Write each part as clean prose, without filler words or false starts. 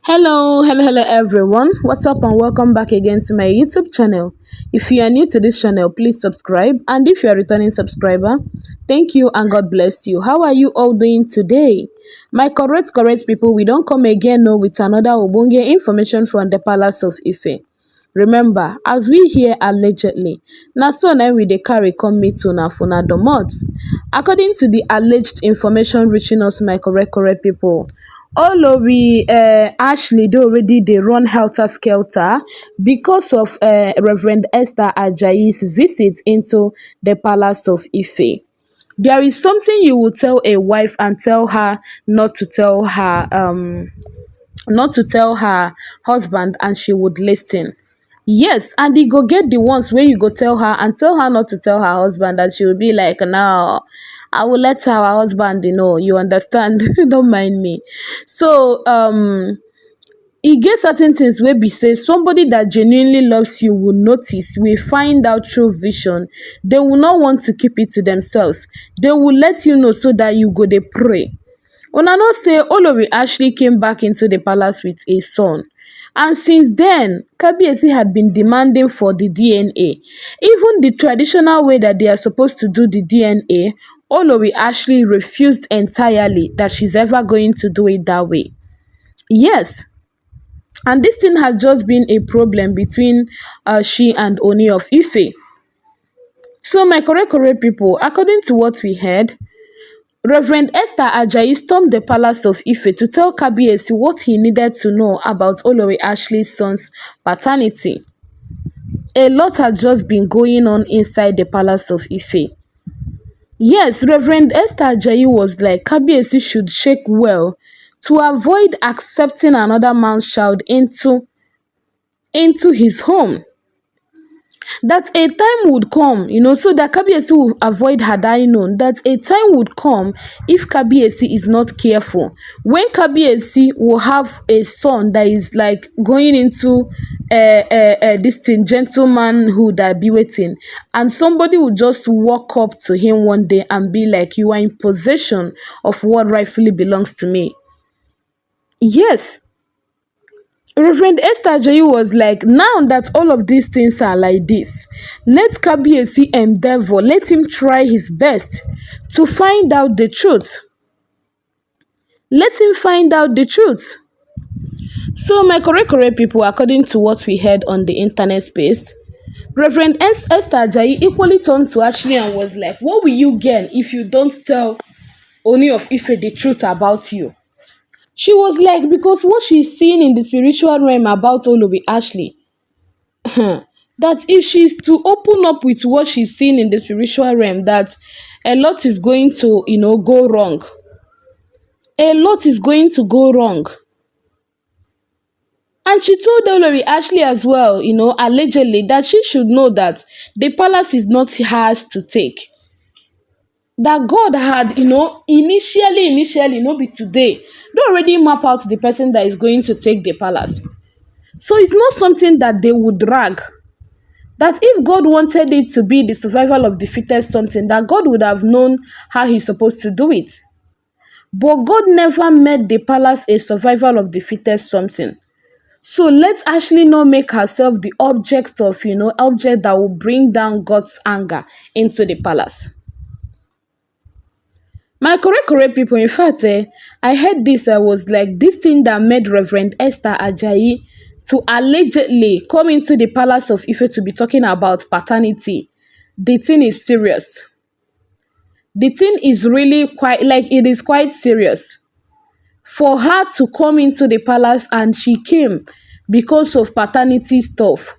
Hello everyone. What's up and welcome back again to my YouTube channel. If you are new to this channel, please subscribe, and if you are a returning subscriber, thank you and God bless you. How are you all doing today? My correct people, we don't come again now with another Obonge information from the Palace of Ife. Remember, as we hear allegedly, na so na we dey carry come meet una for na domot. According to the alleged information reaching us, my correct people, Olori Ashley dey already dey run helter-skelter because of Reverend Esther Ajayi's visit into the Palace of Ife. There is something you will tell a wife and tell her not to tell her husband, and she would listen. Yes, and you go get the ones where you go tell her and tell her not to tell her husband, and she will be like, no, I will let our husband know. You understand? Don't mind me. So e get certain things wey be say somebody that genuinely loves you will notice, will find out through vision. They will not want to keep it to themselves. They will let you know so that you go dey pray. Una know say Olori Ashley came back into the palace with a son. And since then, Kabiyesi had been demanding for the DNA. Even the traditional way that they are supposed to do the DNA, Olori Ashley refused entirely that she's ever going to do it that way. Yes. And this thing has just been a problem between she and Ooni of Ife. So my correct people, according to what we heard, Reverend Esther Ajayi stormed the Palace of Ife to tell Kabiyesi what he needed to know about Olori Ashley's son's paternity. A lot had just been going on inside the Palace of Ife. Yes, Reverend Esther Ajayi was like, Kabiyesi should shake well to avoid accepting another man's child into his home. That a time would come, so that Kabiyesi will avoid had I known, that a time would come if Kabiyesi is not careful. When Kabiyesi will have a son that is like going into this thing, gentlemanhood that be waiting, and somebody will just walk up to him one day and be like, you are in possession of what rightfully belongs to me. Yes. Reverend Esther Ajayi was like, now that all of these things are like this, let Kabiyesi endeavor, let him try his best to find out the truth. Let him find out the truth. So my correct people, according to what we heard on the internet space, Reverend Esther Ajayi equally turned to Ashley and was like, what will you gain if you don't tell Ooni of Ife the truth about you? She was like, because what she's seeing in the spiritual realm about Olori Ashley, that if she's to open up with what she's seeing in the spiritual realm, that a lot is going to, go wrong. A lot is going to go wrong. And she told Olori Ashley as well, allegedly, that she should know that the palace is not hers to take. That God had, initially, no be today, they already map out the person that is going to take the palace. So it's not something that they would drag. That if God wanted it to be the survival of the fittest something, that God would have known how he's supposed to do it. But God never made the palace a survival of the fittest something. So let Ashley not make herself the object of, object that will bring down God's anger into the palace. My correct people, in fact, I heard this, I was like, this thing that made Reverend Esther Ajayi to allegedly come into the Palace of Ife to be talking about paternity, the thing is serious. The thing is really it is quite serious. For her to come into the palace, and she came because of paternity stuff.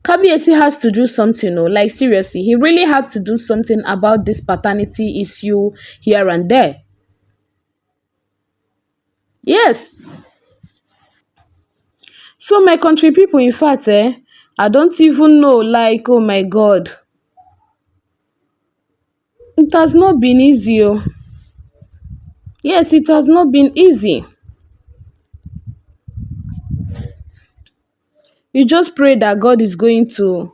Kabiyesi has to do something, like seriously, he really had to do something about this paternity issue here and there. Yes. So my country people, in fact, I don't even know, like, oh my God. It has not been easy. Yes, it has not been easy. You just pray that God is going to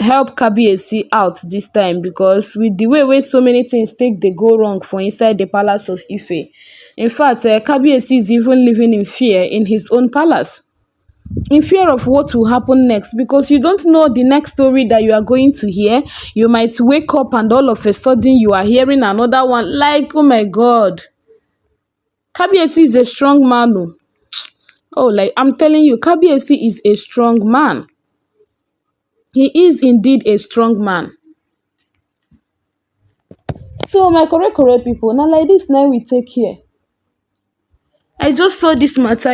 help Kabiyesi out this time, because with the way so many things take dey go wrong for inside the palace of Ife. In fact, Kabiyesi is even living in fear in his own palace, in fear of what will happen next, because you don't know the next story that you are going to hear. You might wake up and all of a sudden you are hearing another one. Like, oh my God, Kabiyesi is a strong man. Oh, oh, like I'm telling you, Kabiyesi is a strong man. He is indeed a strong man. So my correct people, now like this now we take here. I just saw this matter,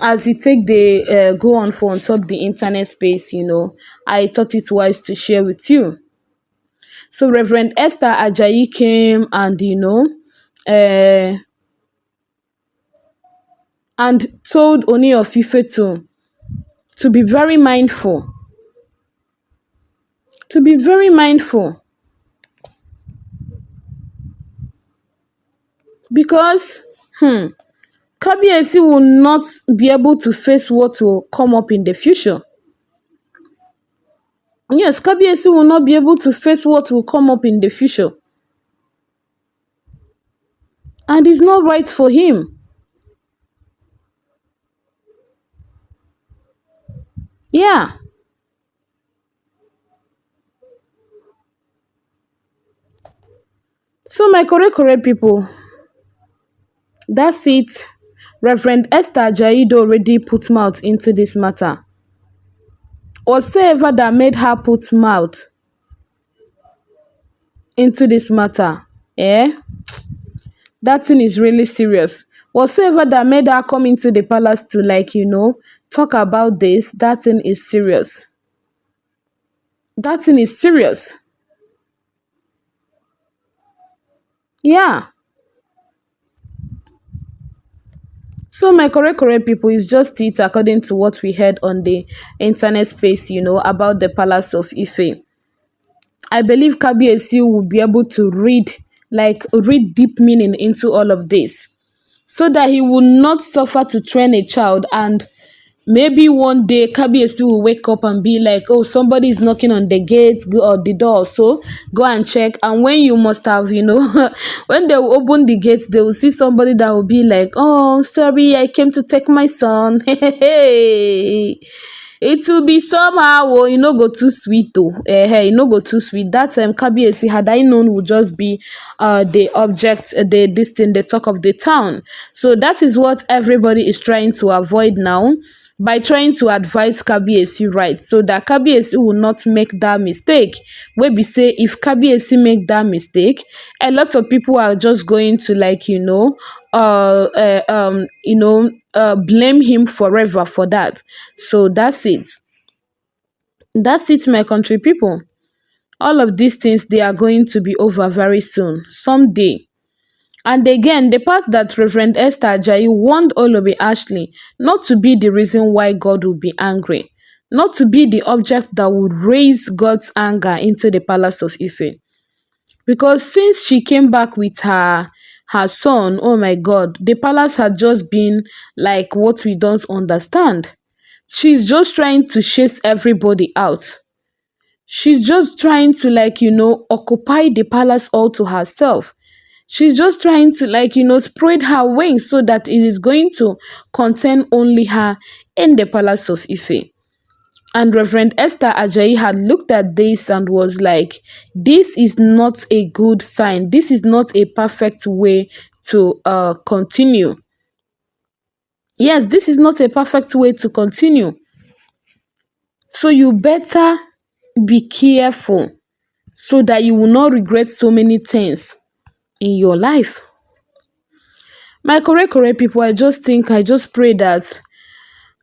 as it take the go on for on top the internet space, I thought it wise to share with you. So Reverend Esther Ajayi came and uh, and told Ooni of Ife to be very mindful, to be very mindful, because Kabiyesi will not be able to face what will come up in the future. Yes, Kabiyesi will not be able to face what will come up in the future. And it's not right for him. Yeah. So my correct people, that's it. Reverend Esther Ajayi already put mouth into this matter. Whatsoever that made her put mouth into this matter, that thing is really serious. Whatsoever that made her come into the palace to talk about this, that thing is serious. That thing is serious. Yeah. So my correct people, is just it according to what we heard on the internet space, about the palace of Ife. I believe Kabiyesi will be able to read deep meaning into all of this, so that he will not suffer to train a child, and maybe one day Kabiyesi will wake up and be like, oh, somebody is knocking on the gate or the door, so go and check. And when you must have, when they will open the gate, they will see somebody that will be like, oh, sorry, I came to take my son. Hey, it will be somehow, oh, go too sweet though. No go too sweet. That Kabiyesi, had I known, would just be the object, this thing, the talk of the town. So that is what everybody is trying to avoid now, by trying to advise Kabiyesi right, so that Kabiyesi will not make that mistake. Wey be say, if Kabiyesi make that mistake, a lot of people are just going to blame him forever for that. So that's it. That's it, my country people. All of these things, they are going to be over very soon, someday. And again, the part that Reverend Esther Ajayi warned Olori Ashley not to be the reason why God will be angry, not to be the object that would raise God's anger into the palace of Ife. Because since she came back with her son, oh my God, the palace had just been like what we don't understand. She's just trying to chase everybody out. She's just trying to occupy the palace all to herself. She's just trying to spread her wings so that it is going to contain only her in the palace of Ife. And Reverend Esther Ajayi had looked at this and was like, this is not a good sign. This is not a perfect way to continue. Yes, this is not a perfect way to continue. So you better be careful so that you will not regret so many things in your life. My correct people, I just pray that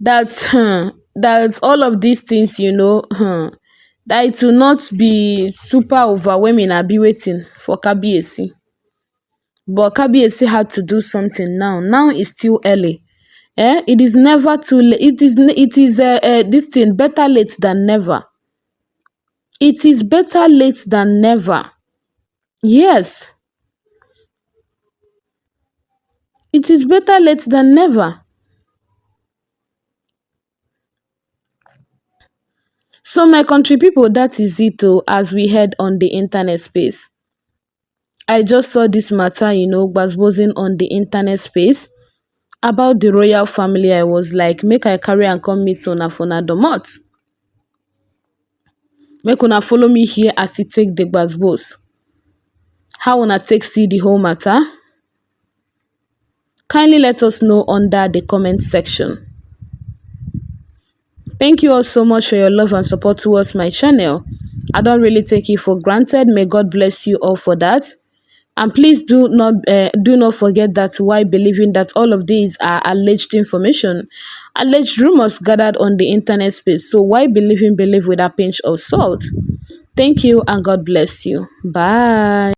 that all of these things, that it will not be super overwhelming and be waiting for Kabiyesi. But Kabiyesi had to do something now. Now it's still early. It is never too late. It is this thing, better late than never. It is better late than never. Yes, it is better late than never. So my country people, that is it oh, as we head on the internet space. I just saw this matter, buzzing on the internet space about the royal family. I was like, make I carry and come meet una for una domot. Make una follow me here as e take the gbas. How una take see the whole matter? Kindly let us know under the comment section. Thank you all so much for your love and support towards my channel. I don't really take it for granted. May God bless you all for that. And please do not forget that why believing that all of these are alleged information, alleged rumors gathered on the internet space. So why believe with a pinch of salt. Thank you and God bless you. Bye.